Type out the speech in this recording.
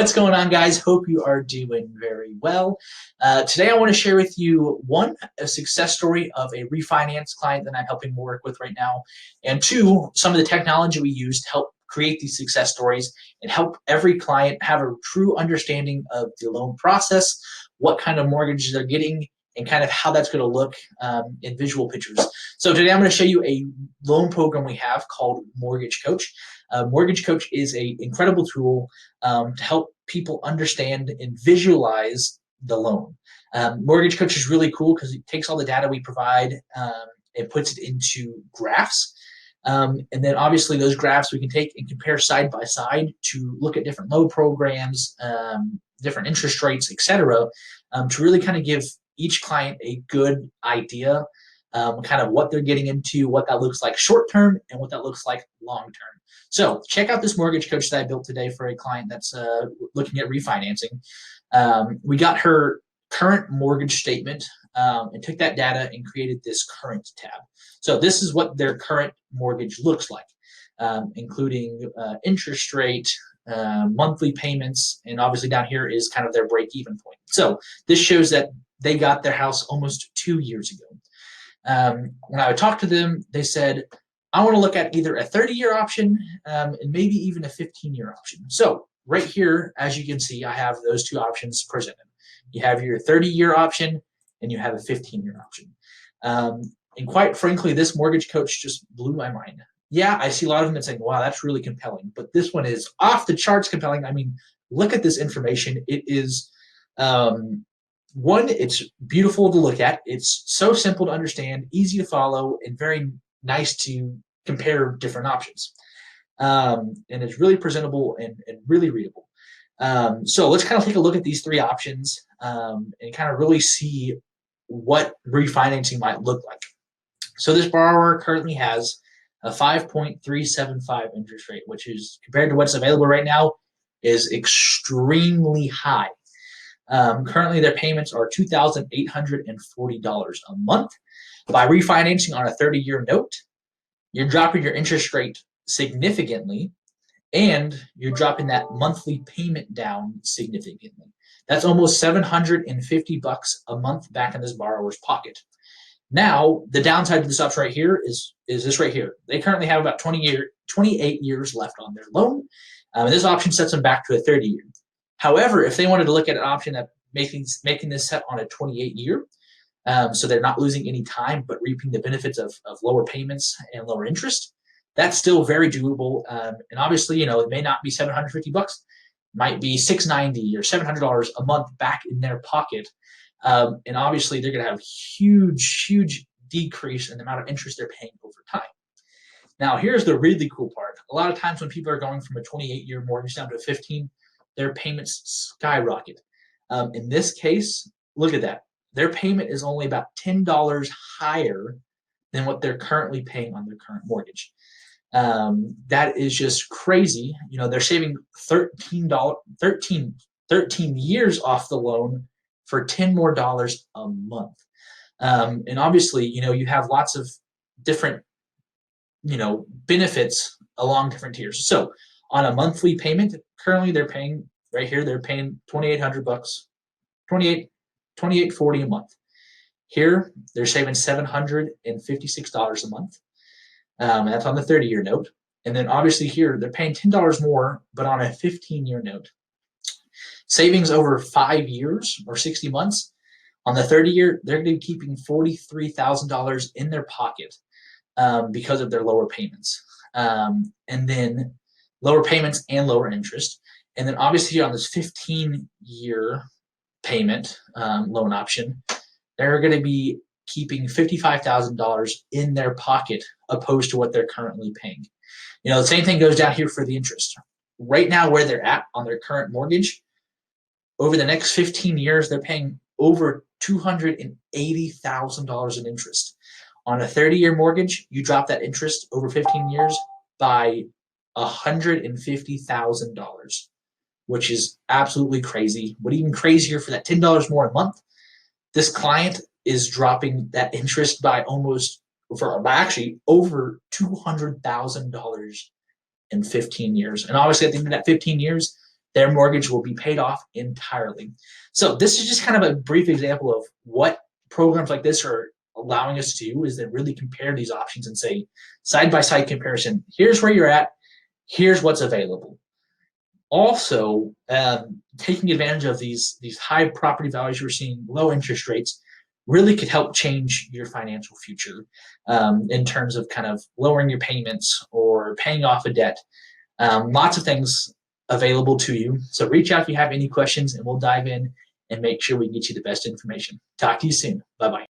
What's going on, guys? Hope you are doing very well. Today, I want to share with you a success story of a refinance client that I'm helping work with right now, and two, some of the technology we use to help create these success stories and help every client have a true understanding of the loan process, what kind of mortgages they're getting, and kind of how that's going to look in visual pictures. So today I'm going to show you a loan program we have called Mortgage Coach. Mortgage Coach is an incredible tool to help people understand and visualize the loan. Mortgage Coach is really cool because it takes all the data we provide and puts it into graphs. And then obviously those graphs we can take and compare side by side to look at different loan programs, different interest rates, etc., to really kind of give each client a good idea kind of what they're getting into, what that looks like short term, and what that looks like long term. So check out this mortgage coach that I built today for a client that's looking at refinancing. We got her current mortgage statement and took that data and created this current tab. So this is what their current mortgage looks like, including interest rate, monthly payments, and obviously down here is kind of their break-even point. So this shows that they got their house almost 2 years ago. When I talked to them, they said, I want to look at either a 30-year option and maybe even a 15-year option. So right here, as you can see, I have those two options presented. You have your 30-year option and you have a 15-year option. And quite frankly, this mortgage coach just blew my mind. Yeah, I see a lot of them that saying, wow, that's really compelling. But this one is off the charts compelling. I mean, look at this information. It is, one, it's beautiful to look at. It's so simple to understand, easy to follow, and very nice to compare different options. And it's really presentable and really readable. So let's kind of take a look at these three options and kind of really see what refinancing might look like. So this borrower currently has a 5.375 interest rate, which is, compared to what's available right now, is extremely high. Currently, their payments are $2,840 a month. By refinancing on a 30-year note, you're dropping your interest rate significantly, and you're dropping that monthly payment down significantly. That's almost $750 a month back in this borrower's pocket. Now, the downside to this option right here is this right here. They currently have about 28 years left on their loan, and this option sets them back to a 30-year. However, if they wanted to look at an option that making this set on a 28-year, so they're not losing any time but reaping the benefits of lower payments and lower interest, that's still very doable. And obviously, it may not be $750, might be $690 or $700 a month back in their pocket. And obviously, they're going to have huge decrease in the amount of interest they're paying over time. Now, here's the really cool part. A lot of times when people are going from a 28-year mortgage down to a 15, their payments skyrocket. In this case, look at that. Their payment is only about $10 higher than what they're currently paying on their current mortgage. That is just crazy. They're saving 13 years off the loan for $10 more a month. And obviously, you have lots of different, benefits along different tiers. So on a monthly payment, currently they're paying right here, they're paying $2,800, $2,840 a month. Here, they're saving $756 a month. And that's on the 30-year note. And then obviously here, they're paying $10 more, but on a 15-year note. Savings over 5 years or 60 months. On the 30-year, they're going to be keeping $43,000 in their pocket because of their lower payments. And then lower payments and lower interest. And then obviously on this 15-year payment loan option, they're going to be keeping $55,000 in their pocket opposed to what they're currently paying. The same thing goes down here for the interest. Right now, where they're at on their current mortgage, over the next 15 years, they're paying over $280,000 in interest. On a 30-year mortgage, you drop that interest over 15 years by $150,000, which is absolutely crazy. But even crazier, for that $10 more a month, this client is dropping that interest by actually over $200,000 in 15 years. And obviously, at the end of that 15 years, their mortgage will be paid off entirely. So this is just kind of a brief example of what programs like this are allowing us to do, is that really compare these options and say, side-by-side comparison, here's where you're at, here's what's available. Also, taking advantage of these high property values we're seeing, low interest rates, really could help change your financial future in terms of kind of lowering your payments or paying off a debt. Lots of things available to you. So reach out if you have any questions, and we'll dive in and make sure we get you the best information. Talk to you soon. Bye-bye.